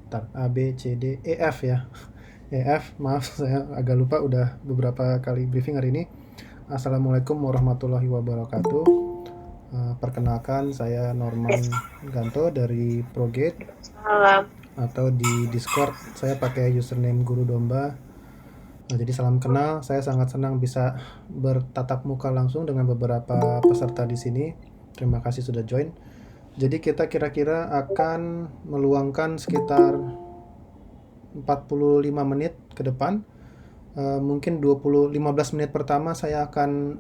A, B, C, D, E, F ya. E, F, maaf saya agak lupa, udah beberapa kali briefing hari ini. Assalamualaikum warahmatullahi wabarakatuh. Perkenalkan, saya Norman Ganto dari Progate, Malam. atau di Discord saya pakai username Guru Domba. Nah, jadi salam kenal, saya sangat senang bisa bertatap muka langsung dengan beberapa peserta di sini. Terima kasih sudah join. Jadi kita kira-kira akan meluangkan sekitar 45 menit ke depan. Mungkin 15 menit pertama saya akan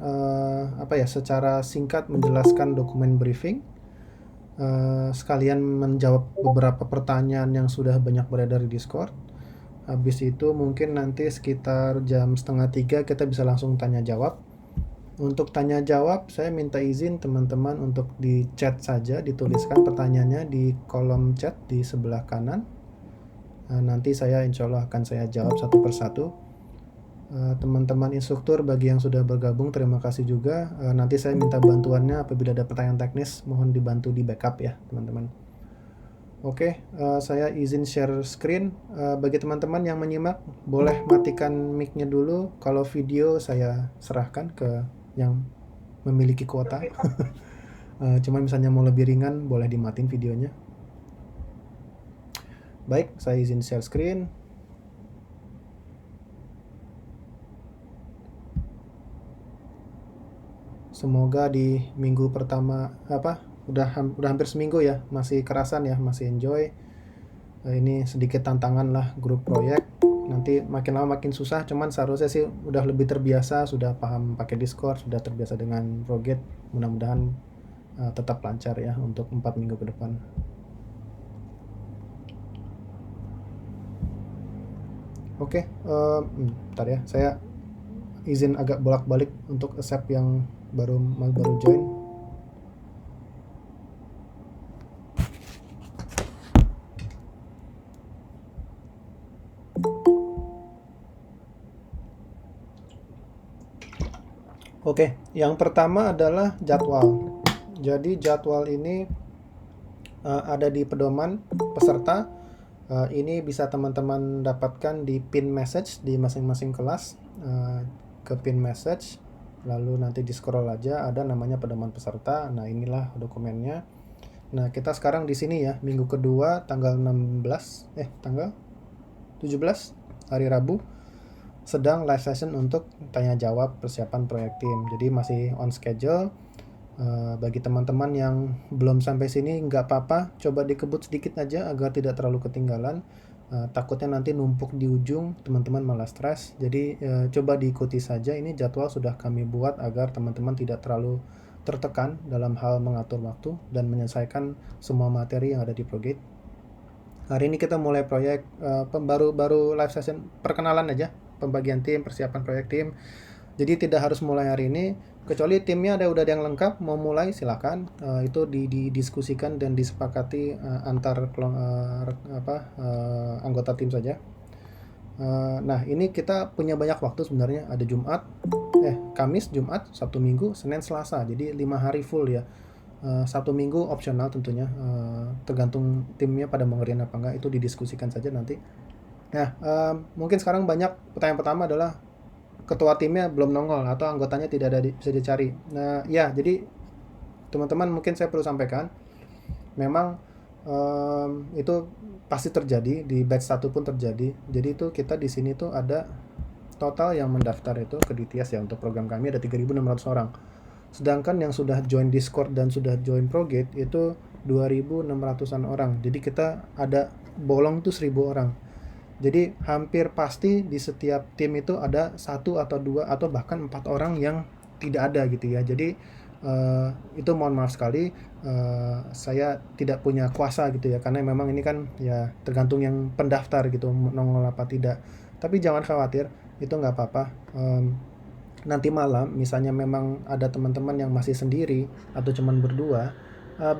secara singkat menjelaskan dokumen briefing, sekalian menjawab beberapa pertanyaan yang sudah banyak beredar di Discord. Habis itu mungkin nanti sekitar jam setengah 3 kita bisa langsung tanya jawab. Untuk tanya jawab saya minta izin teman-teman untuk di chat saja, dituliskan pertanyaannya di kolom chat di sebelah kanan. Nanti saya insya Allah akan saya jawab satu persatu. Teman-teman instruktur bagi yang sudah bergabung terima kasih juga. Nanti saya minta bantuannya apabila ada pertanyaan teknis, mohon dibantu di backup ya teman-teman. Oke, saya izin share screen. Bagi teman-teman yang menyimak boleh matikan mic-nya dulu. Kalau video saya serahkan ke yang memiliki kuota. Cuman misalnya mau lebih ringan boleh dimatiin videonya. Baik, saya izin share screen. Semoga di minggu pertama udah hampir seminggu ya, masih kerasan ya, masih enjoy. Ini sedikit tantangan lah grup proyek. Nanti makin lama makin susah, cuman seharusnya sih udah lebih terbiasa, sudah paham pakai Discord, sudah terbiasa dengan Progate. Mudah-mudahan tetap lancar ya untuk 4 minggu ke depan. Oke, bentar ya, saya izin agak bolak-balik untuk accept yang baru join. Oke, yang pertama adalah jadwal. Jadi jadwal ini ada di pedoman peserta. Ini bisa teman-teman dapatkan di pin message di masing-masing kelas. Ke pin message, lalu nanti di scroll aja ada namanya pedoman peserta. Nah, inilah dokumennya. Nah, kita sekarang di sini ya, minggu kedua tanggal 17 hari Rabu, sedang live session untuk tanya jawab persiapan proyek tim. Jadi masih on schedule. Bagi teman-teman yang belum sampai sini nggak apa-apa, coba dikebut sedikit aja agar tidak terlalu ketinggalan. Takutnya nanti numpuk di ujung, teman-teman malah stres. Jadi coba diikuti saja, ini jadwal sudah kami buat agar teman-teman tidak terlalu tertekan dalam hal mengatur waktu dan menyelesaikan semua materi yang ada di Progate. Hari ini kita mulai proyek baru live session perkenalan aja, pembagian tim, persiapan proyek tim. Jadi tidak harus mulai hari ini, kecuali timnya udah ada yang lengkap, mau mulai silakan. Itu didiskusikan dan disepakati antar anggota tim saja. Nah, ini kita punya banyak waktu sebenarnya. Ada Kamis, Jumat, Sabtu, Minggu, Senin, Selasa. Jadi 5 hari full ya. Sabtu Minggu opsional tentunya. Tergantung timnya pada mau ngerjain apa enggak, itu didiskusikan saja nanti. Nah, mungkin sekarang banyak pertanyaan pertama adalah ketua timnya belum nongol atau anggotanya tidak ada bisa dicari. Nah, ya, jadi teman-teman mungkin saya perlu sampaikan, memang itu pasti terjadi di batch 1 pun terjadi. Jadi itu kita di sini tuh ada total yang mendaftar itu ke DTS ya, untuk program kami ada 3.600 orang. Sedangkan yang sudah join Discord dan sudah join Progate itu 2.600-an orang. Jadi kita ada bolong tuh 1.000 orang. Jadi hampir pasti di setiap tim itu ada 1 atau 2 atau bahkan 4 orang yang tidak ada gitu ya. Jadi itu mohon maaf sekali, saya tidak punya kuasa gitu ya, karena memang ini kan ya tergantung yang pendaftar gitu nongol apa tidak. Tapi jangan khawatir, itu nggak apa-apa. Nanti malam misalnya memang ada teman-teman yang masih sendiri atau cuman berdua,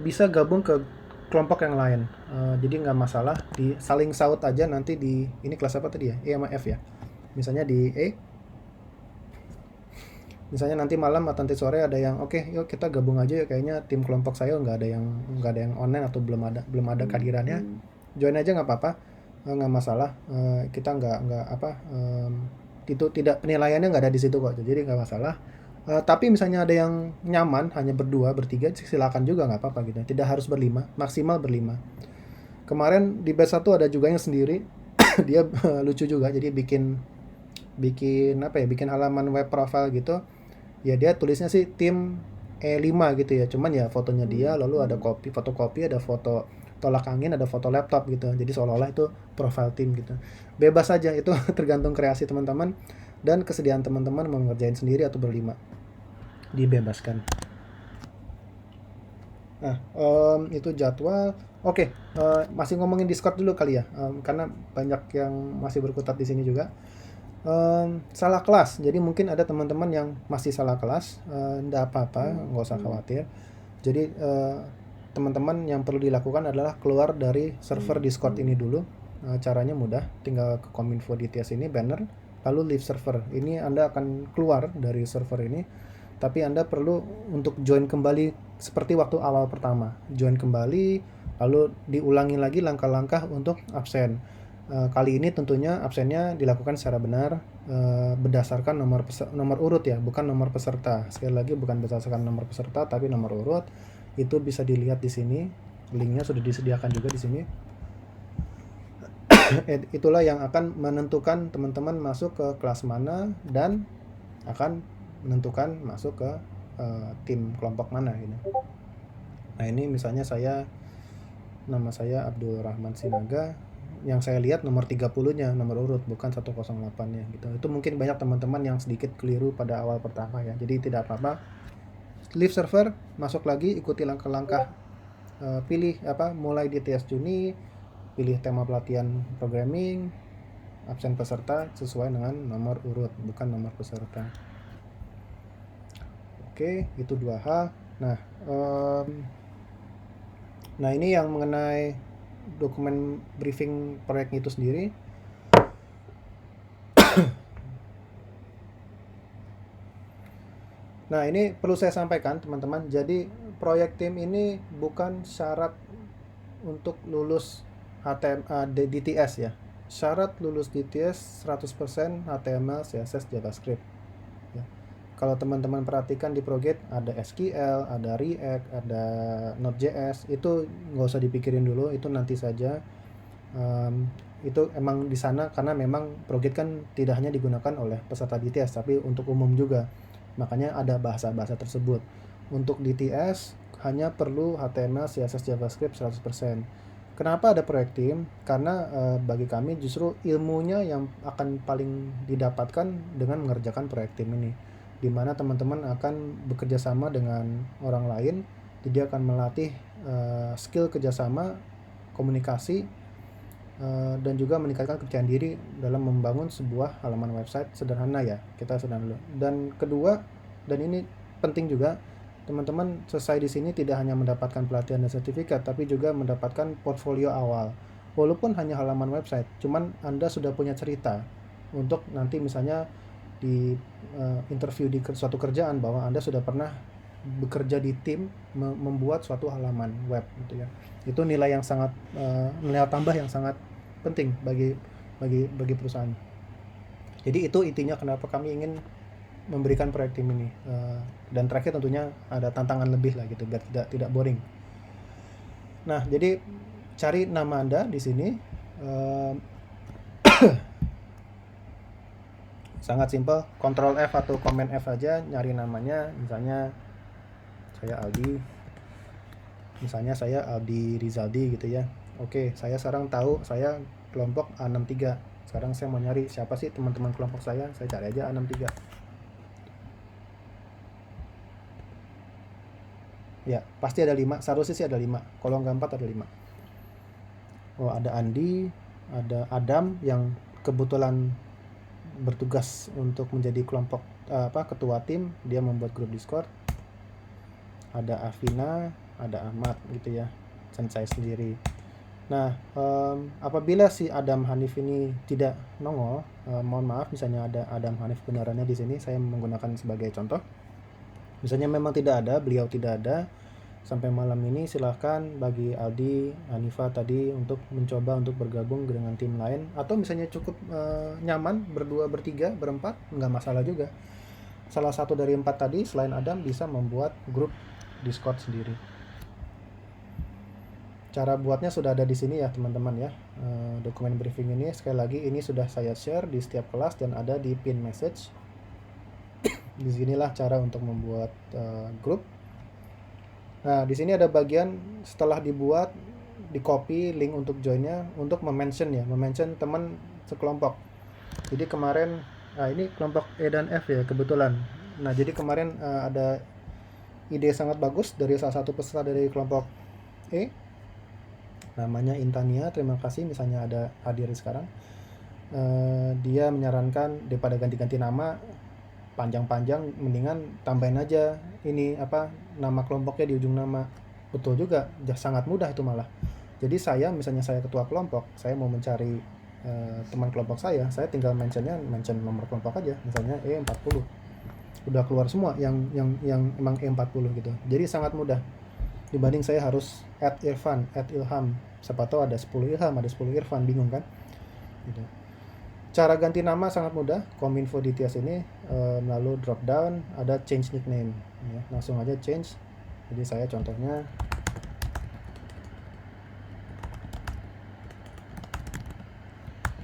bisa gabung ke kelompok yang lain. Jadi nggak masalah, di saling saut aja nanti di ini kelas apa tadi ya, E sama F ya. Misalnya di E, misalnya nanti malam atau nanti sore ada yang oke, yuk kita gabung aja ya, kayaknya tim kelompok saya nggak ada yang online atau belum ada kehadirannya, join aja nggak apa-apa. nggak masalah. Kita nggak apa, itu tidak, penilaiannya nggak ada di situ kok, jadi nggak masalah. Tapi misalnya ada yang nyaman hanya berdua, bertiga, silakan juga, nggak apa-apa gitu. Tidak harus berlima, maksimal berlima. Kemarin di batch 1 ada juga yang sendiri. Dia lucu juga, jadi bikin bikin apa ya, bikin halaman web profile gitu. Ya dia tulisnya sih tim E5 gitu ya, cuman ya fotonya dia, lalu ada fotokopi, ada foto tolak angin, ada foto laptop gitu, jadi seolah-olah itu profile tim gitu. Bebas saja itu, tergantung kreasi teman-teman dan kesediaan teman-teman mau ngerjain sendiri atau berlima, dibebaskan. Nah, itu jadwal. Oke, masih ngomongin Discord dulu kali ya, karena banyak yang masih berkutat di sini juga. Salah kelas, jadi mungkin ada teman-teman yang masih salah kelas, nggak apa-apa, nggak usah khawatir. Jadi teman-teman yang perlu dilakukan adalah keluar dari server Discord ini dulu. Caranya mudah, tinggal ke Kominfo DTS ini, banner, lalu leave server. Ini Anda akan keluar dari server ini, tapi Anda perlu untuk join kembali seperti waktu awal pertama. Join kembali, lalu diulangi lagi langkah-langkah untuk absen. Kali ini tentunya absennya dilakukan secara benar, berdasarkan nomor urut ya, bukan nomor peserta. Sekali lagi, bukan berdasarkan nomor peserta tapi nomor urut. Itu bisa dilihat di sini, linknya sudah disediakan juga di sini. Itulah yang akan menentukan teman-teman masuk ke kelas mana dan akan menentukan masuk ke tim kelompok mana ini. Nah ini misalnya nama saya Abdul Rahman Sinaga, yang saya lihat nomor 30-nya, nomor urut, bukan 108-nya gitu. Itu mungkin banyak teman-teman yang sedikit keliru pada awal pertama ya. Jadi tidak apa-apa. Leave server, masuk lagi, ikuti langkah-langkah, pilih mulai di TS Juni, pilih tema pelatihan programming, absen peserta sesuai dengan nomor urut, bukan nomor peserta. Oke, itu 2 hal. Nah ini yang mengenai dokumen briefing proyek itu sendiri. Nah ini perlu saya sampaikan teman-teman, jadi proyek tim ini bukan syarat untuk lulus DTS ya. Syarat lulus DTS 100% HTML, CSS, JavaScript ya. Kalau teman-teman perhatikan di project ada SQL, ada React, ada Node.js, itu nggak usah dipikirin dulu, itu nanti saja. Itu emang di sana karena memang project kan tidak hanya digunakan oleh peserta DTS tapi untuk umum juga, makanya ada bahasa-bahasa tersebut. Untuk DTS hanya perlu HTML, CSS, JavaScript 100%. Kenapa ada proyek tim? Karena bagi kami justru ilmunya yang akan paling didapatkan dengan mengerjakan proyek tim ini, di mana teman-teman akan bekerja sama dengan orang lain, jadi akan melatih skill kerjasama, komunikasi, dan juga meningkatkan kepercayaan diri dalam membangun sebuah halaman website sederhana ya. Kita sedang dulu. Dan kedua, dan ini penting juga, teman-teman selesai di sini tidak hanya mendapatkan pelatihan dan sertifikat, tapi juga mendapatkan portfolio awal. Walaupun hanya halaman website, cuman Anda sudah punya cerita untuk nanti misalnya di interview di suatu kerjaan bahwa Anda sudah pernah bekerja di tim membuat suatu halaman web gitu ya. Itu nilai yang sangat nilai tambah yang sangat penting bagi perusahaan. Jadi itu intinya kenapa kami ingin memberikan proyek tim ini. Dan terakhir tentunya ada tantangan lebih lah gitu biar tidak boring. Nah, jadi cari nama Anda di sini. Sangat simpel, Ctrl F atau Command F aja nyari namanya. Misalnya saya Aldi Rizaldi gitu ya. Oke, saya sekarang tahu saya kelompok A63. Sekarang saya mau nyari siapa sih teman-teman kelompok saya cari aja A63. Ya, pasti ada 5, seharusnya sih ada 5. Kalau nggak 4 ada 5. Oh, ada Andi, ada Adam yang kebetulan bertugas untuk menjadi kelompok ketua tim, dia membuat grup Discord. Ada Afina, ada Ahmad gitu ya, dan saya sendiri. Nah, apabila si Adam Hanif ini tidak nongol, mohon maaf, misalnya ada Adam Hanif benarannya di sini, saya menggunakan sebagai contoh. Misalnya memang tidak ada, beliau tidak ada, sampai malam ini silahkan bagi Aldi, Hanifa tadi untuk mencoba untuk bergabung dengan tim lain, atau misalnya cukup nyaman berdua, bertiga, berempat, nggak masalah juga. Salah satu dari 4 tadi selain Adam bisa membuat grup Discord sendiri. Cara buatnya sudah ada di sini ya teman-teman ya. Dokumen briefing ini sekali lagi ini sudah saya share di setiap kelas dan ada di pin message. Disinilah cara untuk membuat grup. Nah, di sini ada bagian setelah dibuat, di copy link untuk joinnya, untuk memention teman sekelompok. Jadi kemarin, nah ini kelompok E dan F ya kebetulan. Nah, jadi kemarin ada ide sangat bagus dari salah satu peserta dari kelompok E, namanya Intania, terima kasih misalnya ada hadir sekarang. Dia menyarankan daripada ganti-ganti nama panjang-panjang, mendingan tambahin aja ini nama kelompoknya di ujung nama. Betul juga, sangat mudah itu malah. Jadi misalnya saya ketua kelompok, saya mau mencari teman kelompok saya tinggal mention nomor kelompok aja, misalnya E40. Udah keluar semua yang emang E40 gitu. Jadi sangat mudah. Dibanding saya harus add Irfan, add Ilham. Siapa tahu ada 10 Ilham, ada 10 Irfan, bingung kan? Gitu. Cara ganti nama sangat mudah. Kominfo di Tias ini lalu drop down ada change nickname ya, langsung aja change. Jadi saya contohnya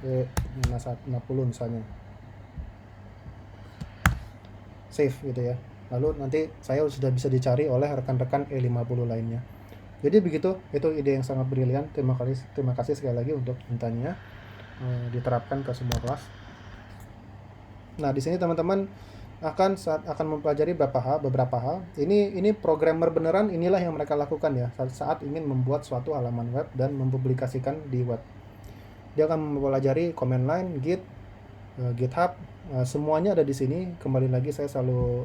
E50 misalnya, save gitu ya. Lalu nanti saya sudah bisa dicari oleh rekan-rekan E50 lainnya. Jadi begitu, itu ide yang sangat brilian. Terima kasih sekali lagi untuk mintanya, diterapkan ke semua kelas. Nah, di sini teman-teman akan mempelajari beberapa hal. Ini programmer beneran, inilah yang mereka lakukan ya saat ingin membuat suatu halaman web dan mempublikasikan di web. Dia akan mempelajari command line, Git, GitHub, semuanya ada di sini. Kembali lagi saya selalu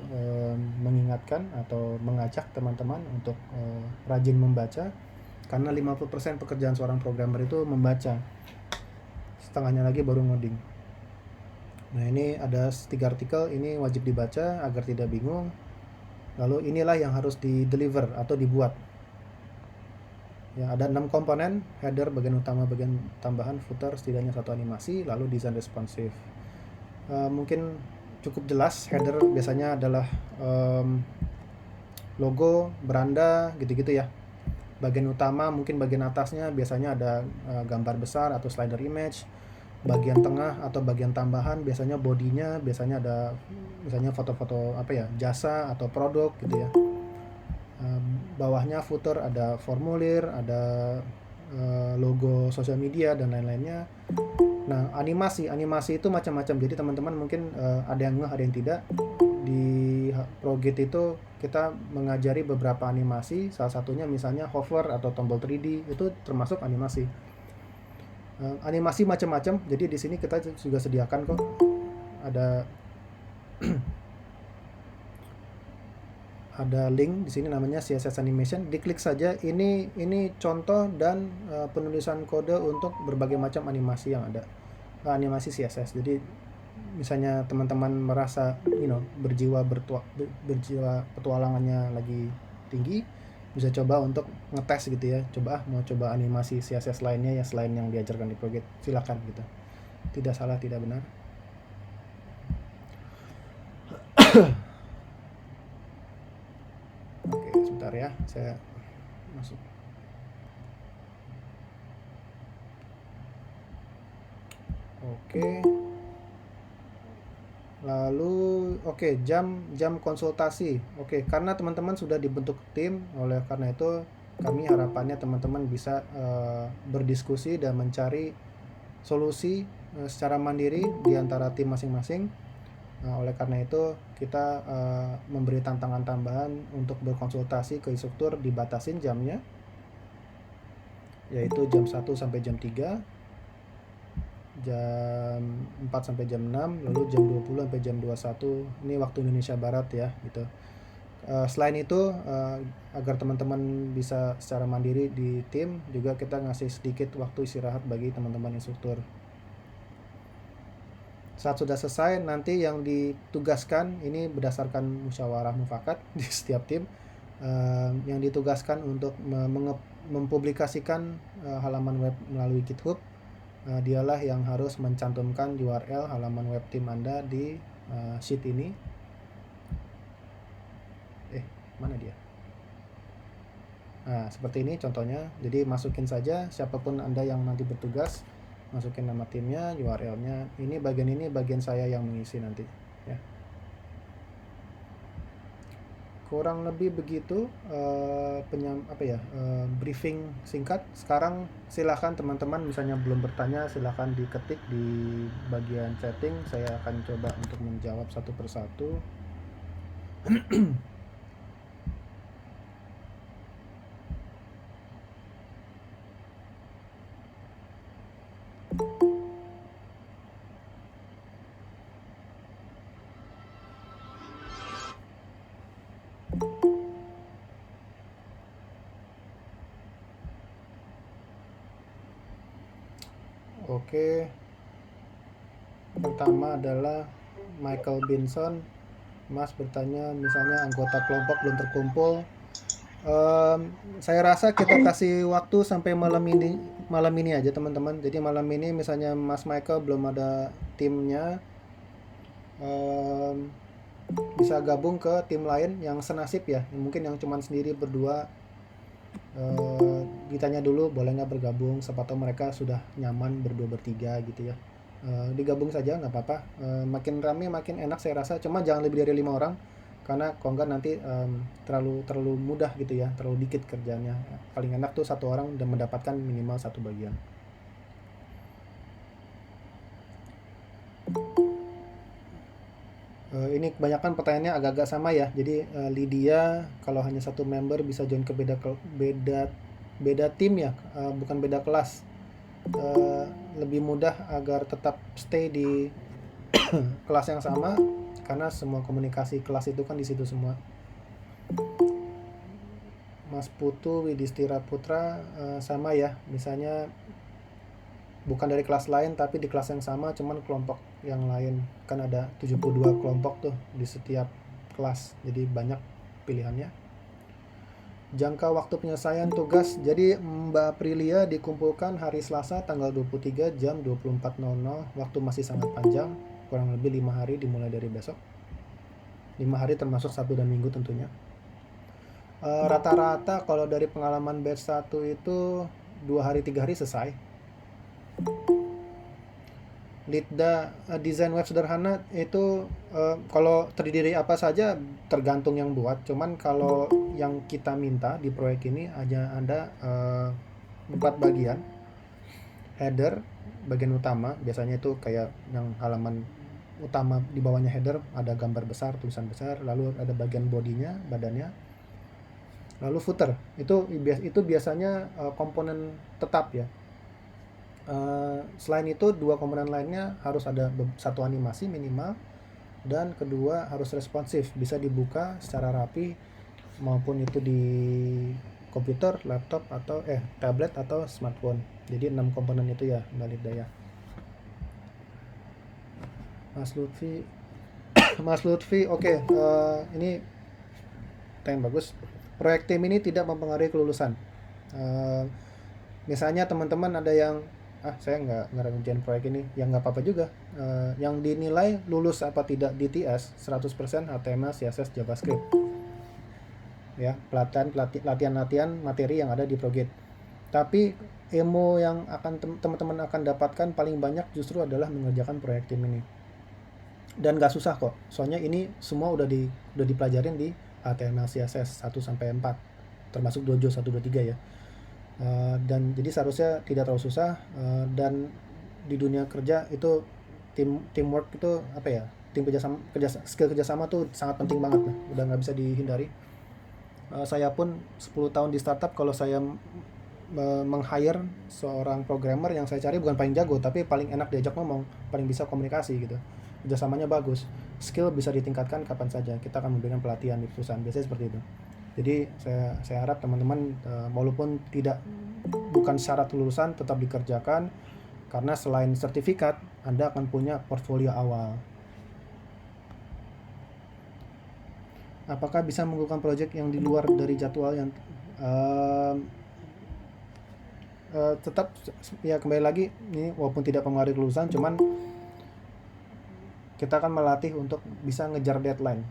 mengingatkan atau mengajak teman-teman untuk rajin membaca, karena 50% pekerjaan seorang programmer itu membaca, setengahnya lagi baru ngoding. Nah, ini ada 3 artikel, ini wajib dibaca agar tidak bingung. Lalu inilah yang harus di-deliver atau dibuat. Ya, ada 6 komponen, header, bagian utama, bagian tambahan, footer, setidaknya 1 animasi, lalu desain responsif. Mungkin cukup jelas, header biasanya adalah logo, beranda, gitu-gitu ya. Bagian utama mungkin bagian atasnya biasanya ada gambar besar atau slider image. Bagian tengah atau bagian tambahan biasanya bodinya, biasanya ada misalnya foto-foto jasa atau produk gitu ya. Bawahnya footer ada formulir, ada logo sosial media dan lain-lainnya. Nah, animasi itu macam-macam. Jadi teman-teman mungkin ada yang ada yang tidak. Di ProGit itu kita mengajari beberapa animasi, salah satunya misalnya hover atau tombol 3D, itu termasuk animasi. Animasi macam-macam. Jadi di sini kita juga sediakan kok ada ada link di sini namanya CSS animation. Diklik saja. Ini contoh dan penulisan kode untuk berbagai macam animasi yang ada. Animasi CSS. Jadi misalnya teman-teman merasa berjiwa petualangannya lagi tinggi, bisa coba untuk ngetes gitu ya, mau coba animasi CSS lainnya ya selain yang diajarkan di ProGit, silakan gitu, tidak salah tidak benar. Oke, sebentar ya, saya masuk. Oke. Lalu jam konsultasi. Karena teman-teman sudah dibentuk tim, oleh karena itu kami harapannya teman-teman bisa berdiskusi dan mencari solusi secara mandiri di antara tim masing-masing. Oleh karena itu kita memberi tantangan tambahan untuk berkonsultasi ke instruktur, dibatasin jamnya, yaitu jam 1 sampai jam 3, jam 4 sampai jam 6, lalu jam 20 sampai jam 21. Ini waktu Indonesia Barat ya gitu. Selain itu agar teman-teman bisa secara mandiri di tim, juga kita ngasih sedikit waktu istirahat bagi teman-teman instruktur. Saat sudah selesai, nanti yang ditugaskan ini berdasarkan musyawarah mufakat di setiap tim, yang ditugaskan untuk mempublikasikan halaman web melalui GitHub, dialah yang harus mencantumkan URL halaman web tim Anda di sheet ini. Mana dia? Nah, seperti ini contohnya. Jadi masukin saja siapapun Anda yang nanti bertugas, masukin nama timnya, URL-nya. Ini bagian saya yang mengisi nanti, ya. Kurang lebih begitu briefing singkat. Sekarang silakan teman-teman misalnya belum bertanya, silakan diketik di bagian chatting. Saya akan coba untuk menjawab satu persatu. Oke, pertama adalah Michael Binson. Mas bertanya misalnya anggota kelompok belum terkumpul. Saya rasa kita kasih waktu sampai malam ini aja teman-teman. Jadi malam ini misalnya Mas Michael belum ada timnya, bisa gabung ke tim lain yang senasib ya, mungkin yang cuman sendiri berdua. Ditanya dulu boleh nggak bergabung, siapa tahu mereka sudah nyaman berdua bertiga gitu ya. Digabung saja nggak apa-apa. Makin rame makin enak saya rasa, cuma jangan lebih dari 5 orang karena kalau nggak nanti terlalu mudah gitu ya, terlalu dikit kerjanya. Paling enak tuh 1 orang dan mendapatkan minimal 1 bagian. Ini kebanyakan pertanyaannya agak-agak sama ya. Jadi Lydia kalau hanya 1 member bisa join ke beda tim ya, bukan beda kelas. Lebih mudah agar tetap stay di kelas yang sama karena semua komunikasi kelas itu kan di situ semua. Mas Putu Widistira Putra sama ya, misalnya bukan dari kelas lain tapi di kelas yang sama cuman kelompok yang lain, kan ada 72 kelompok tuh di setiap kelas, jadi banyak pilihannya. Jangka waktu penyelesaian tugas, jadi Mbak Aprilia dikumpulkan hari Selasa tanggal 23 jam 24.00, waktu masih sangat panjang, kurang lebih 5 hari dimulai dari besok. 5 hari termasuk Sabtu dan Minggu tentunya. Rata-rata kalau dari pengalaman batch 1 itu 2 hari 3 hari selesai. Lidda desain web sederhana itu kalau terdiri apa saja tergantung yang buat. Cuman kalau yang kita minta di proyek ini ada 4 bagian. Header, bagian utama, biasanya itu kayak yang halaman utama, di bawahnya header ada gambar besar, tulisan besar, lalu ada bagian bodinya, badannya. Lalu footer, itu biasanya komponen tetap ya. Selain itu 2 komponen lainnya harus ada 1 animasi minimal, dan kedua harus responsif, bisa dibuka secara rapi maupun itu di komputer, laptop atau tablet atau smartphone. Jadi 6 komponen itu ya Mbak Lida ya. Mas Lutfi, oke. Ini yang bagus. Proyek tim ini tidak mempengaruhi kelulusan. Misalnya teman-teman ada yang saya nggak ngerjain proyek ini, yang nggak apa-apa juga. Yang dinilai lulus apa tidak di TS 100% HTML, CSS, JavaScript ya, latihan materi yang ada di Progit. Tapi ilmu yang akan teman-teman akan dapatkan paling banyak justru adalah mengerjakan proyek tim ini, dan nggak susah kok, soalnya ini semua udah dipelajarin di HTML, CSS 1-4, termasuk Dojo 1, 2, 3 ya. Dan jadi seharusnya tidak terlalu susah, dan di dunia kerja itu teamwork itu apa ya, skill kerjasama tuh sangat penting banget lah, udah nggak bisa dihindari. Saya pun 10 tahun di startup, kalau saya meng-hire seorang programmer, yang saya cari bukan paling jago tapi paling enak diajak ngomong, paling bisa komunikasi gitu, kerjasamanya bagus, skill bisa ditingkatkan kapan saja, kita akan memberikan pelatihan di perusahaan, biasanya seperti itu. Jadi saya harap teman-teman walaupun bukan syarat lulusan tetap dikerjakan, karena selain sertifikat Anda akan punya portfolio awal. apakah bisa menggugurkan project yang di luar dari jadwal yang uh, tetap ya kembali lagi ini walaupun tidak mempengaruhi kelulusan, cuman kita akan melatih untuk bisa ngejar deadline.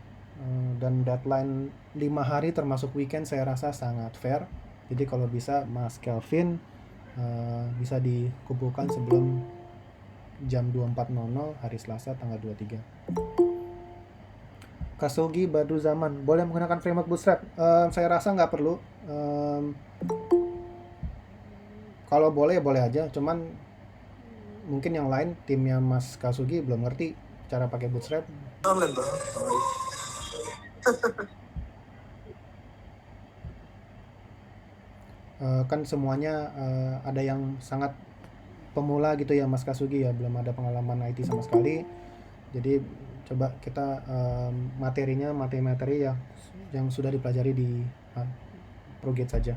Dan deadline 5 hari termasuk weekend saya rasa sangat fair. Jadi kalau bisa Mas Kelvin bisa dikumpulkan sebelum jam 24.00 hari Selasa tanggal 23. Kasugi Badu Zaman, boleh menggunakan framework Bootstrap? Saya rasa nggak perlu. Kalau boleh ya boleh aja, cuman mungkin yang lain timnya Mas Kasugi belum ngerti cara pakai Bootstrap. Kan semuanya ada yang sangat pemula gitu ya Mas Kasugi ya, belum ada pengalaman IT sama sekali. Jadi coba kita materinya materi-materi yang sudah dipelajari di ProGate saja.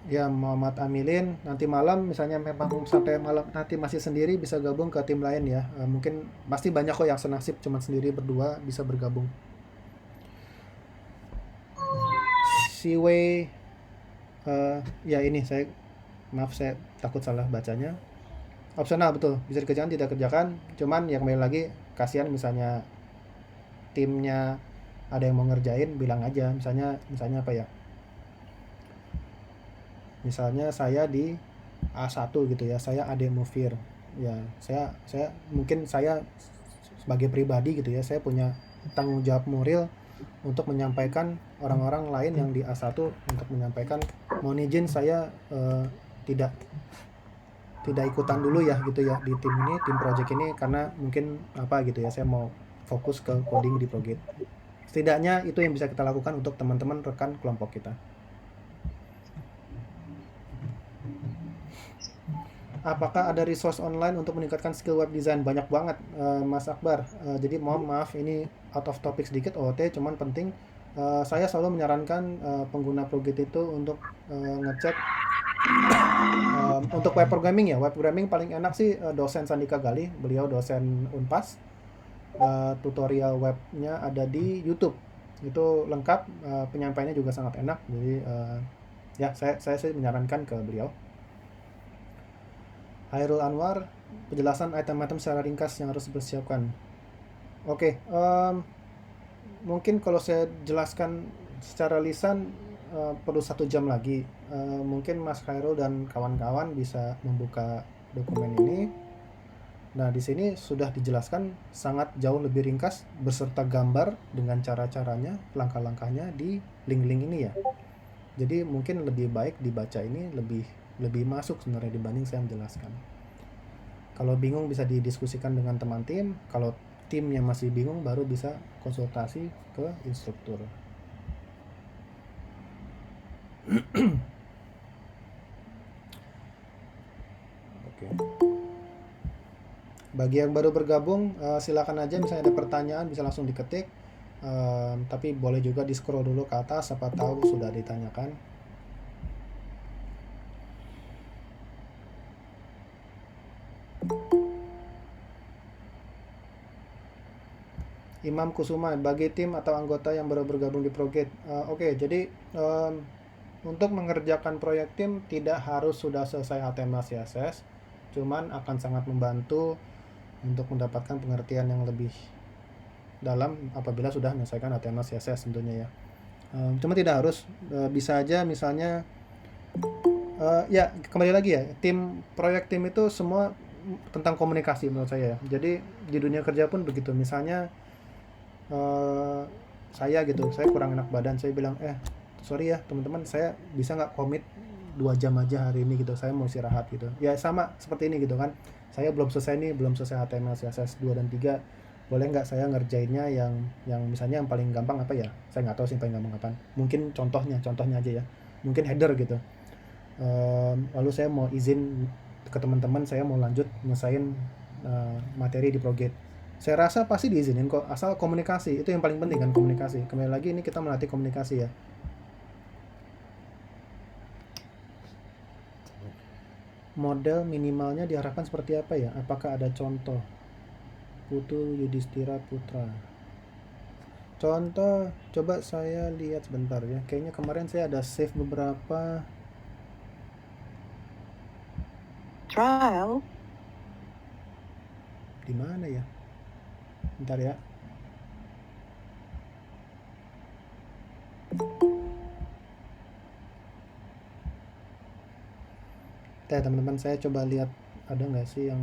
Ya Muhammad Amilin, nanti malam misalnya memang sampai malam nanti masih sendiri bisa gabung ke tim lain ya. Mungkin pasti banyak kok yang senasib cuma sendiri berdua bisa bergabung. Siwei ya ini saya maaf saya takut salah bacanya. Opsional betul, bisa dikerjakan tidak kerjakan, cuman yang kembali lagi kasihan misalnya timnya ada yang mau ngerjain bilang aja, misalnya apa ya, misalnya saya di A1 gitu ya, saya Ademovir ya, saya mungkin saya sebagai pribadi gitu ya, saya punya tanggung jawab moral untuk menyampaikan orang-orang lain yang di A1 untuk menyampaikan mohon izin saya tidak ikutan dulu ya gitu ya di tim ini, tim project ini, karena mungkin apa gitu ya, saya mau fokus ke coding di project. Setidaknya itu yang bisa kita lakukan untuk teman-teman rekan kelompok kita. Apakah ada resource online untuk meningkatkan skill web design? Banyak banget Mas Akbar. Jadi mohon maaf ini out of topic sedikit OOT, cuman penting. Saya selalu menyarankan pengguna ProGit itu untuk ngecek untuk web programming ya. Web programming paling enak sih dosen Sandika Gali, beliau dosen Unpas. Tutorial webnya ada di YouTube. Itu lengkap, penyampaiannya juga sangat enak. Jadi ya saya sih menyarankan ke beliau. Hairul Anwar, penjelasan item-item secara ringkas yang harus dipersiapkan. Oke, mungkin kalau saya jelaskan secara lisan perlu 1 jam lagi. Mungkin Mas Hairul dan kawan-kawan bisa membuka dokumen ini. Nah, di sini sudah dijelaskan sangat jauh lebih ringkas beserta gambar dengan cara-caranya, langkah-langkahnya di link-link ini ya. Jadi mungkin lebih baik dibaca ini, lebih masuk sebenarnya dibanding saya menjelaskan. Kalau bingung bisa didiskusikan dengan teman tim, kalau timnya masih bingung baru bisa konsultasi ke instruktur. Oke. Bagi yang baru bergabung silakan aja, misalnya ada pertanyaan bisa langsung diketik. Tapi boleh juga di scroll dulu ke atas, siapa tahu sudah ditanyakan. Imam Kusuma, bagi tim atau anggota yang baru bergabung di ProGate. Oke, jadi untuk mengerjakan proyek tim tidak harus sudah selesai HTML CSS, cuman akan sangat membantu untuk mendapatkan pengertian yang lebih dalam apabila sudah menyelesaikan HTML CSS tentunya ya. Cuma tidak harus, bisa aja misalnya ya kembali lagi ya, proyek tim itu semua tentang komunikasi menurut saya. Jadi di dunia kerja pun begitu, misalnya saya gitu, saya kurang enak badan, saya bilang sorry ya teman-teman, saya bisa nggak komit 2 jam aja hari ini gitu, saya mau istirahat gitu ya, sama seperti ini gitu kan, saya belum selesai HTML CSS 2 dan 3, boleh nggak saya ngerjainnya yang misalnya yang paling gampang apa ya, saya nggak tahu sih paling gampang apa, mungkin contohnya aja ya, mungkin header gitu. Lalu saya mau izin ke teman-teman, saya mau lanjut nyelesain materi di ProGate, saya rasa pasti diizinin kok, asal komunikasi, itu yang paling penting kan, komunikasi. Kembali lagi ini kita melatih komunikasi ya. Model minimalnya diharapkan seperti apa ya, apakah ada contoh? Putu Yudhistira Putra. Contoh, coba saya lihat sebentar ya. Kayaknya kemarin saya ada save beberapa. Trial. Di mana ya? Bentar ya. Teman-teman, saya coba lihat ada nggak sih yang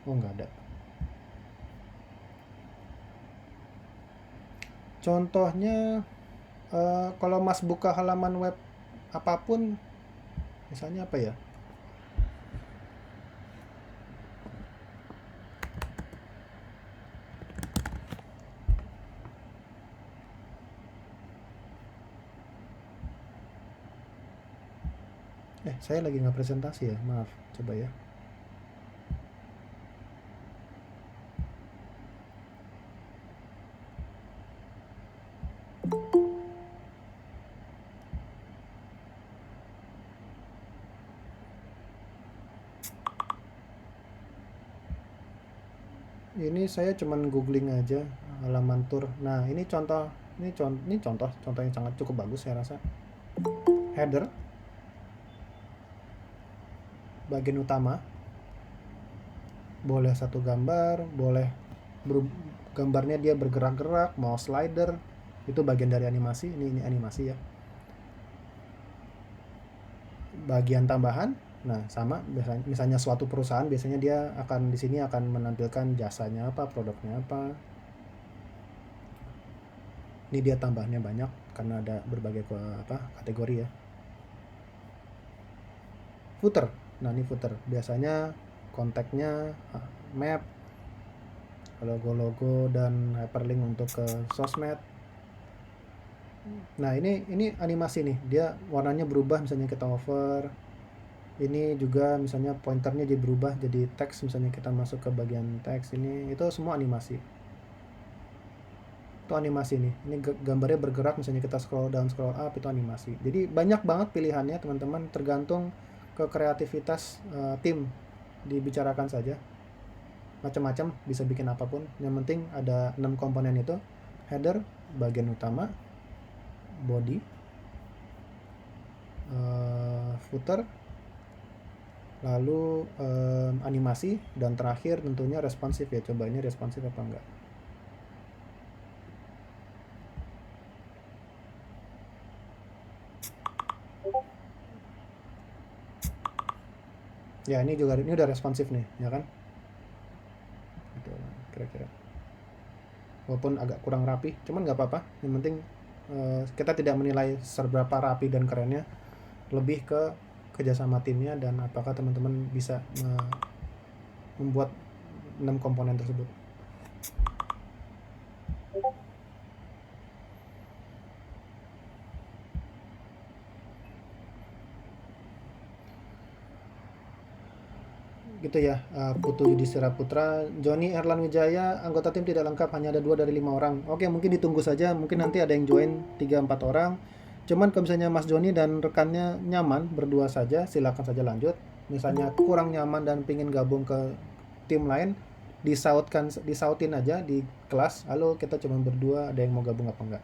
oh, nggak ada. Contohnya kalau Mas buka halaman web apapun, misalnya apa ya? Saya lagi nggak presentasi ya, maaf. Coba ya. Ini saya cuman googling aja halaman tour. Nah, ini contoh yang sangat cukup bagus saya rasa. Header bagian utama boleh satu gambar, boleh gambarnya dia bergerak-gerak, mau slider, itu bagian dari animasi. Ini animasi ya. Bagian tambahan, nah sama misalnya suatu perusahaan biasanya dia akan di sini akan menampilkan jasanya apa, produknya apa. Ini dia tambahannya banyak karena ada berbagai kategori ya. Footer. Nah, ini footer. Biasanya kontaknya map, logo-logo dan hyperlink untuk ke sosmed. Nah, ini animasi nih. Dia warnanya berubah misalnya kita hover. Ini juga misalnya pointernya jadi berubah jadi teks, misalnya kita masuk ke bagian teks ini, itu semua animasi. Itu animasi nih. Ini gambarnya bergerak, misalnya kita scroll down, scroll up, itu animasi. Jadi banyak banget pilihannya teman-teman, tergantung ke kreativitas tim. Dibicarakan saja. Macam-macam, bisa bikin apapun. Yang penting ada 6 komponen itu. Header, bagian utama, body, footer, lalu animasi, dan terakhir tentunya responsif ya. Coba ini responsif apa enggak. Ya, ini udah responsif nih, ya kan? Gitu, kira-kira. Walaupun agak kurang rapi, cuman nggak apa-apa. Yang penting kita tidak menilai seberapa rapi dan kerennya, lebih ke kerjasama timnya dan apakah teman-teman bisa membuat 6 komponen tersebut. Gitu ya. Putu Yudhistira Putra, Joni Erlan Wijaya, anggota tim tidak lengkap, hanya ada 2 dari 5 orang. Oke, mungkin ditunggu saja, mungkin nanti ada yang join 3-4 orang. Cuman kalau misalnya Mas Joni dan rekannya nyaman berdua saja, silakan saja lanjut. Misalnya kurang nyaman dan pingin gabung ke tim lain, disautin aja di kelas, halo kita cuma berdua, ada yang mau gabung apa enggak.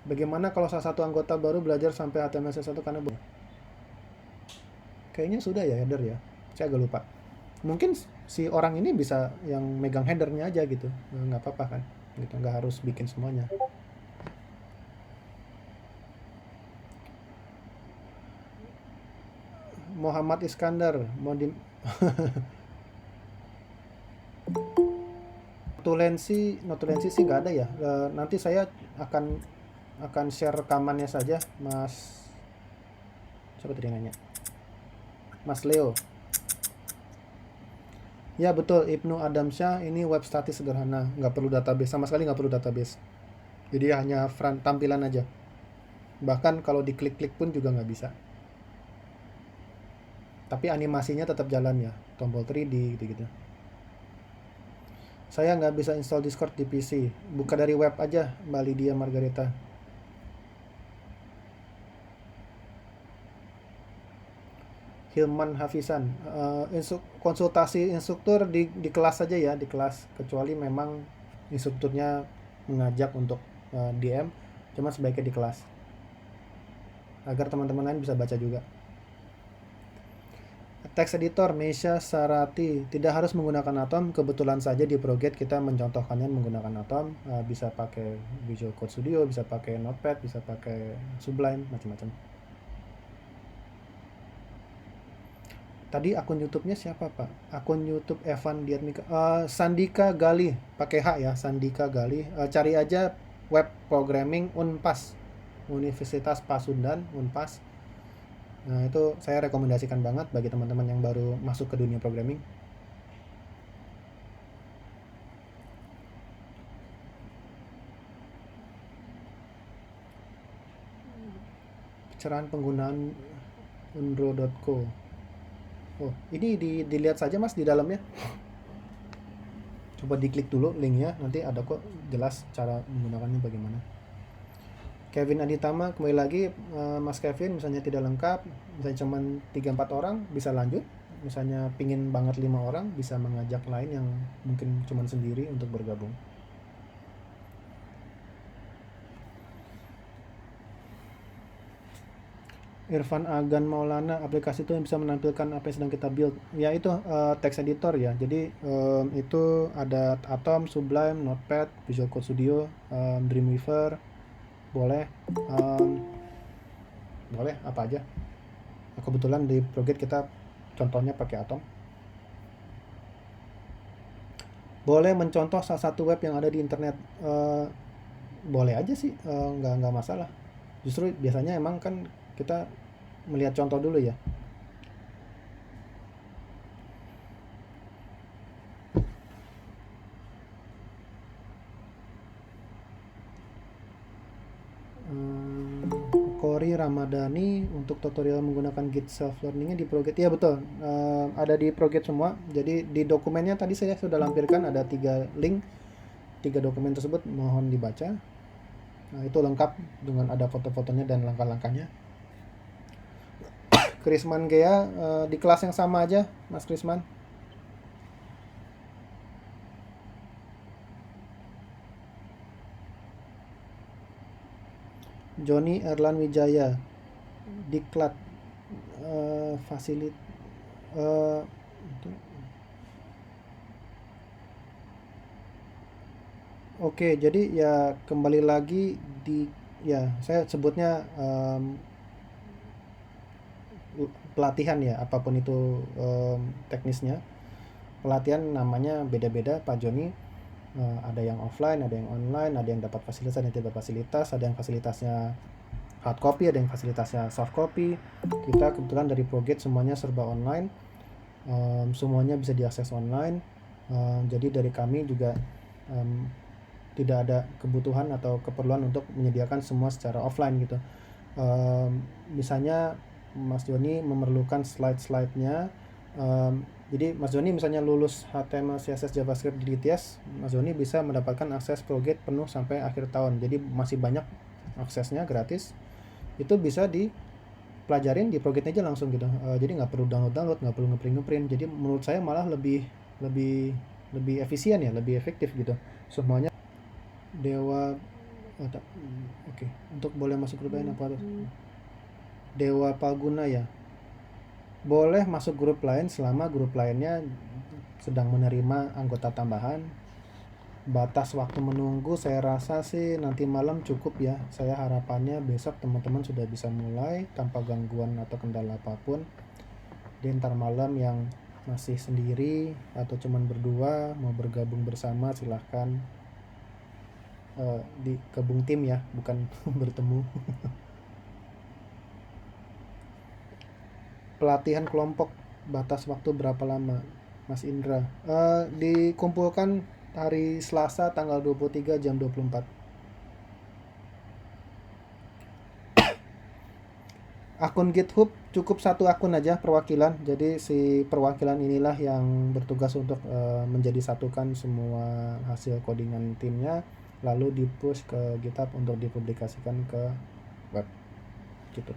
Bagaimana kalau salah satu anggota baru belajar sampai HTML C1 karena kayaknya sudah ya header ya, saya agak lupa. Mungkin si orang ini bisa yang megang headernya aja gitu, nggak apa-apa kan gitu, nggak harus bikin semuanya. Muhammad Iskandar mau di notulensi sih nggak ada ya. Nanti saya akan share rekamannya saja, Mas. Siapa tadi nanya? Mas Leo. Ya betul, Ibnu Adamsyah. Ini web statis sederhana, nggak perlu database, sama sekali nggak perlu database. Jadi hanya front tampilan aja. Bahkan kalau diklik-klik pun juga nggak bisa. Tapi animasinya tetap jalan ya, tombol 3D gitu-gitu. Saya nggak bisa install Discord di PC. Buka dari web aja, Mbak Lydia Margareta. Hilman Hafizan. Konsultasi instruktur di kelas saja ya, di kelas. Kecuali memang instrukturnya mengajak untuk DM, cuma sebaiknya di kelas. Agar teman-teman lain bisa baca juga. Text editor Meisha Sarati, tidak harus menggunakan Atom, kebetulan saja di Proget kita mencontohkannya menggunakan Atom. Bisa pakai Visual Code Studio, bisa pakai Notepad, bisa pakai Sublime, macam-macam. Tadi akun YouTube-nya siapa, Pak? Akun YouTube Evan Diatmika. Sandika Gali, pakai H ya, Sandika Gali. Cari aja web programming Unpas, Universitas Pasundan, Unpas. Nah, itu saya rekomendasikan banget bagi teman-teman yang baru masuk ke dunia programming. Pencerahan penggunaan unro.co. Oh, ini dilihat saja Mas di dalamnya. Coba diklik dulu linknya, nanti ada kok jelas cara menggunakannya bagaimana. Kevin Aditama, kembali lagi Mas Kevin, misalnya tidak lengkap, misalnya cuma 3-4 orang, bisa lanjut. Misalnya pingin banget 5 orang, bisa mengajak lain yang mungkin cuma sendiri untuk bergabung. Irfan Agan Maulana, aplikasi itu yang bisa menampilkan apa yang sedang kita build. Ya itu text editor ya. Jadi itu ada Atom, Sublime, Notepad, Visual Code Studio, Dreamweaver, boleh apa aja. Kebetulan di Proget kita contohnya pakai Atom. Boleh mencontoh salah satu web yang ada di internet. Boleh aja sih, nggak masalah. Justru biasanya emang kan kita melihat contoh dulu ya. Kori Ramadhani untuk tutorial menggunakan Git self learningnya di Proget. Ya betul, ada di Proget semua. Jadi di dokumennya tadi saya sudah lampirkan ada 3 link, 3 dokumen tersebut mohon dibaca. Nah, itu lengkap dengan ada foto-fotonya dan langkah-langkahnya. Krisman Gea, di kelas yang sama aja Mas Krisman. Joni Erlan Wijaya, Diklat, fasilit, Oke, jadi ya kembali lagi ya saya sebutnya pelatihan ya, apapun itu teknisnya. Pelatihan namanya beda-beda Pak Joni. Ada yang offline, ada yang online, ada yang dapat fasilitas, ada yang tidak fasilitas, ada yang fasilitasnya hard copy, ada yang fasilitasnya soft copy. Kita kebetulan dari Proget semuanya serba online, semuanya bisa diakses online. Jadi dari kami juga tidak ada kebutuhan atau keperluan untuk menyediakan semua secara offline gitu. Misalnya Mas Joni memerlukan slide-slide-nya. Jadi Mas Joni misalnya lulus HTML, CSS, JavaScript di DTS, Mas Joni bisa mendapatkan akses Proget penuh sampai akhir tahun. Jadi masih banyak aksesnya gratis. Itu bisa dipelajarin di Proget aja langsung gitu. Jadi nggak perlu download, nggak perlu ngeprint. Jadi menurut saya malah lebih efisien ya, lebih efektif gitu. Semuanya Dewa oke. Untuk boleh masuk grup lain apa? Dewa Paguna ya. Boleh masuk grup lain selama grup lainnya sedang menerima anggota tambahan. Batas waktu menunggu saya rasa sih nanti malam cukup ya. Saya harapannya besok teman-teman sudah bisa mulai tanpa gangguan atau kendala apapun. Di ntar malam yang masih sendiri atau cuman berdua mau bergabung bersama silahkan, di gabung tim ya, bukan bertemu. Pelatihan kelompok batas waktu berapa lama Mas Indra? Dikumpulkan hari Selasa tanggal 23 jam 24. Akun GitHub cukup satu akun aja perwakilan. Jadi si perwakilan inilah yang bertugas untuk menjadi satukan semua hasil codingan timnya, lalu di-push ke GitHub untuk dipublikasikan ke web gitu.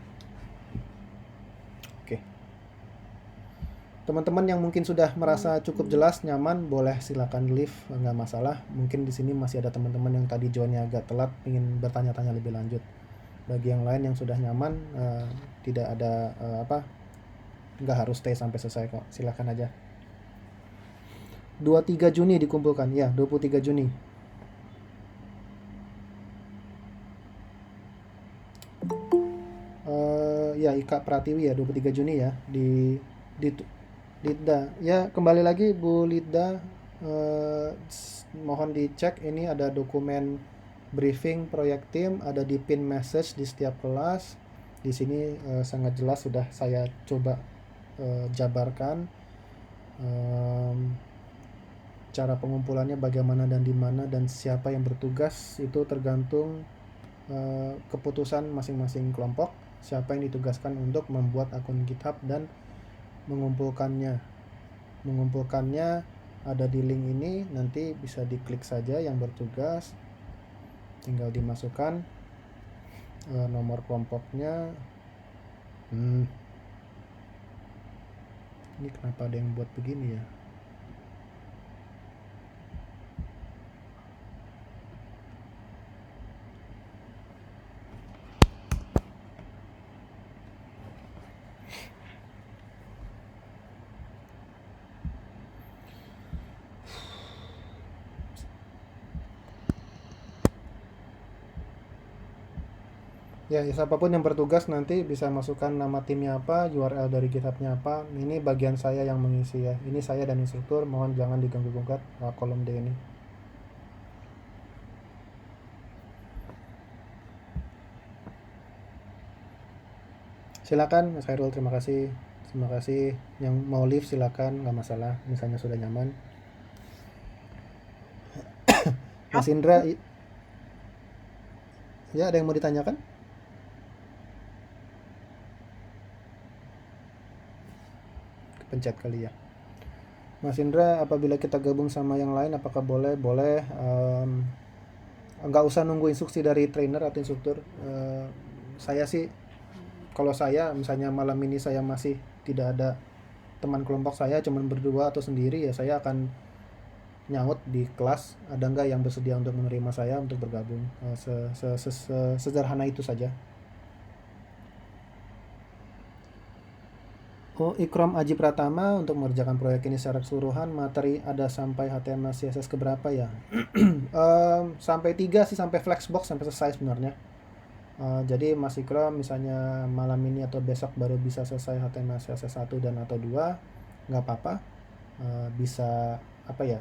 Oke. Teman-teman yang mungkin sudah merasa cukup jelas, nyaman, boleh silakan leave, nggak masalah. Mungkin di sini masih ada teman-teman yang tadi joinnya agak telat, ingin bertanya-tanya lebih lanjut. Bagi yang lain yang sudah nyaman, tidak ada nggak harus stay sampai selesai kok, silakan aja. 23 Juni dikumpulkan, ya 23 Juni. Ya Ika Pratiwi ya 23 Juni ya di Lidda. Ya kembali lagi Bu Lidda, mohon dicek ini ada dokumen briefing proyek tim, ada di pin message di setiap kelas. Di sini sangat jelas sudah saya coba jabarkan cara pengumpulannya bagaimana dan di mana dan siapa yang bertugas, itu tergantung keputusan masing-masing kelompok, siapa yang ditugaskan untuk membuat akun GitHub dan mengumpulkannya ada di link ini, nanti bisa diklik saja yang bertugas, tinggal dimasukkan nomor kelompoknya. Ini kenapa ada yang buat begini ya? Ya, siapapun yang bertugas nanti bisa masukkan nama timnya apa, URL dari GitHub-nya apa. Ini bagian saya yang mengisi ya. Ini saya dan instruktur, mohon jangan diganggu-gugat kolom D ini. Silakan Mas Khairul, terima kasih. Terima kasih. Yang mau leave silakan, nggak masalah. Misalnya sudah nyaman. Mas Indra, ya ada yang mau ditanyakan? Pencet kali ya. Mas Indra, apabila kita gabung sama yang lain, apakah boleh? Boleh. Nggak usah nunggu instruksi dari trainer atau instruktur. Saya sih, kalau saya misalnya malam ini saya masih tidak ada teman kelompok saya, cuman berdua atau sendiri, ya saya akan nyaut di kelas, ada nggak yang bersedia untuk menerima saya untuk bergabung. Sederhana itu saja. Oh, Ikram Aji Pratama, untuk mengerjakan proyek ini secara keseluruhan, materi ada sampai HTML CSS keberapa ya? Sampai 3 sih, sampai Flexbox sampai selesai sebenarnya. Jadi Mas Ikram misalnya malam ini atau besok baru bisa selesai HTML CSS 1 dan atau 2, nggak apa-apa. Bisa apa ya?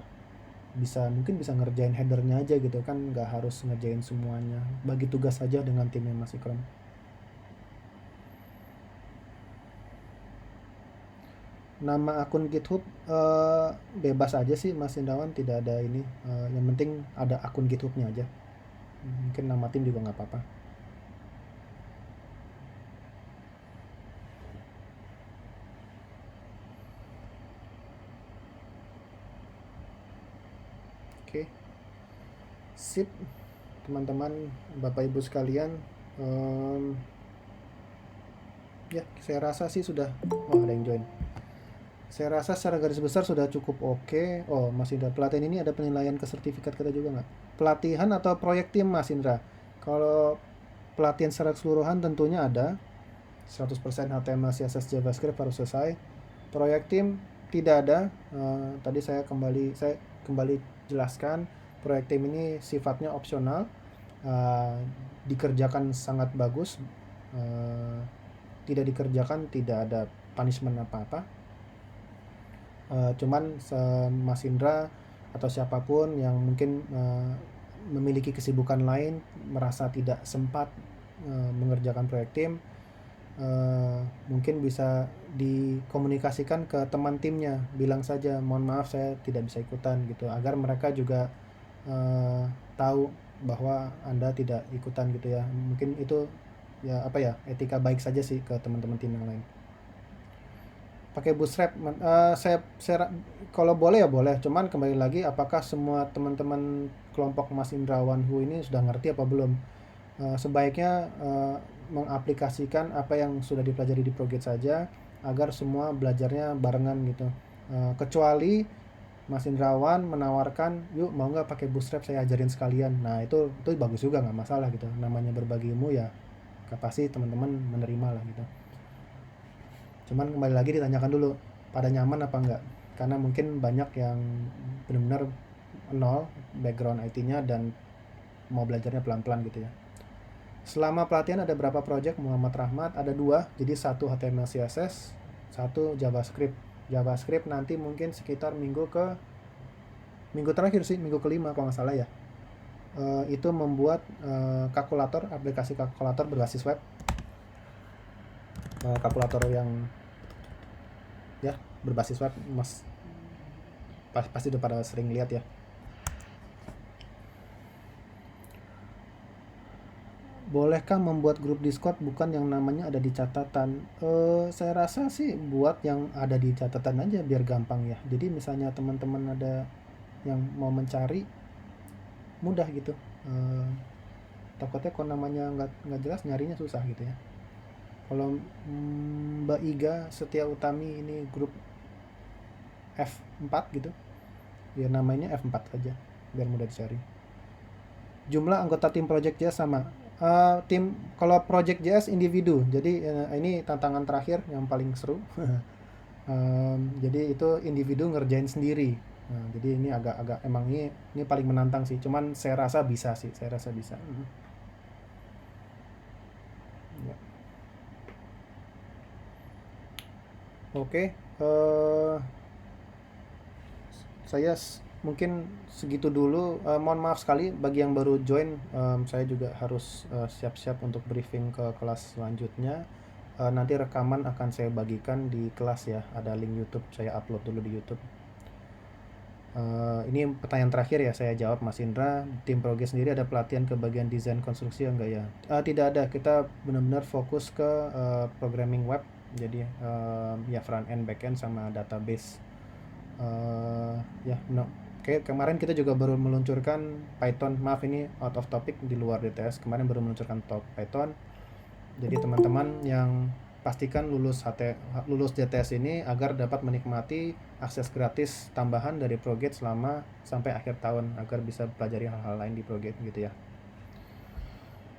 Mungkin bisa ngerjain headernya aja gitu kan, nggak harus ngerjain semuanya. Bagi tugas saja dengan timnya Mas Ikram. Nama akun GitHub bebas aja sih Mas Indawan, tidak ada ini. Yang penting ada akun GitHubnya aja. Mungkin nama tim juga nggak apa-apa. Oke, sip teman-teman, Bapak Ibu sekalian. Ya saya rasa sih sudah. Oh, ada yang join. Saya rasa secara garis besar sudah cukup oke. Oh, Mas Indra, pelatihan ini ada penilaian ke sertifikat kita juga nggak? Pelatihan atau proyek tim Mas Indra? Kalau pelatihan secara keseluruhan tentunya ada. 100% HTML, CSS, JavaScript harus selesai. Proyek tim tidak ada. Tadi saya kembali jelaskan, proyek tim ini sifatnya opsional. Dikerjakan sangat bagus. Tidak dikerjakan tidak ada punishment apa-apa. Cuman Mas Indra atau siapapun yang mungkin memiliki kesibukan lain, merasa tidak sempat mengerjakan proyek tim, mungkin bisa dikomunikasikan ke teman timnya, bilang saja mohon maaf saya tidak bisa ikutan gitu, agar mereka juga tahu bahwa Anda tidak ikutan gitu ya. Mungkin itu ya apa ya, etika baik saja sih ke teman-teman tim yang lain. Pakai bootstrap, saya kalau boleh ya boleh, cuman kembali lagi apakah semua teman-teman kelompok Mas Indrawan Hu ini sudah ngerti apa belum. Sebaiknya mengaplikasikan apa yang sudah dipelajari di Prograde saja agar semua belajarnya barengan gitu. Kecuali Mas Indrawan menawarkan, yuk mau nggak pakai bootstrap saya ajarin sekalian. Nah itu bagus juga, nggak masalah gitu. Namanya berbagi ilmu ya, pasti teman-teman menerima lah gitu. Cuman kembali lagi ditanyakan dulu pada nyaman apa enggak, karena mungkin banyak yang benar-benar nol background IT-nya dan mau belajarnya pelan-pelan gitu ya. Selama pelatihan ada berapa project Muhammad Rahmat? Ada 2, jadi 1 HTML CSS, 1 JavaScript. JavaScript nanti mungkin sekitar minggu terakhir sih, minggu kelima kalau nggak salah ya. Itu membuat kalkulator, aplikasi kalkulator berbasis web. Kalkulator yang ya berbasis web, mas pasti udah pada sering lihat ya. Bolehkah membuat grup Discord bukan yang namanya ada di catatan? Saya rasa sih buat yang ada di catatan aja biar gampang ya. Jadi misalnya teman-teman ada yang mau mencari, mudah gitu. Takutnya kalau namanya nggak jelas nyarinya susah gitu ya. Kalau Mbak Iga Setia Utami ini grup F4 gitu, ya namanya F4 aja biar mudah dicari. Jumlah anggota tim Project JS sama. Tim kalau Project JS individu, jadi ini tantangan terakhir yang paling seru. Jadi itu individu ngerjain sendiri. Jadi ini agak emang ini paling menantang sih. Cuman saya rasa bisa sih, saya rasa bisa. Ya. Oke, saya mungkin segitu dulu. Mohon maaf sekali bagi yang baru join. Saya juga harus siap-siap untuk briefing ke kelas selanjutnya. Nanti rekaman akan saya bagikan di kelas ya. Ada link YouTube, saya upload dulu di YouTube. Ini pertanyaan terakhir ya saya jawab, Mas Indra. Tim Progress sendiri ada pelatihan ke bagian desain konstruksi enggak ya? Tidak ada. Kita benar-benar fokus ke programming web. Jadi ya front end, back end sama database. Ya no. Oke, kemarin kita juga baru meluncurkan Python. Maaf ini out of topic di luar DTS. Kemarin baru meluncurkan Python. Jadi teman-teman yang pastikan lulus DTS ini agar dapat menikmati akses gratis tambahan dari Prograde sampai akhir tahun agar bisa pelajari hal-hal lain di Prograde gitu ya.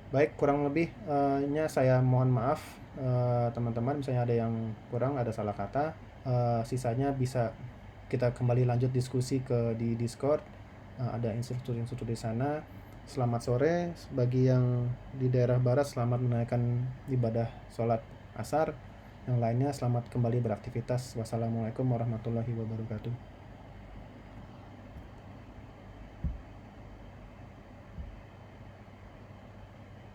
Baik, kurang lebihnya saya mohon maaf teman-teman, misalnya ada yang kurang, ada salah kata. Sisanya bisa kita kembali lanjut diskusi di Discord. Ada instruktur di sana. Selamat sore bagi yang di daerah barat, selamat menunaikan ibadah sholat asar. Yang lainnya selamat kembali beraktivitas. Wassalamualaikum warahmatullahi wabarakatuh.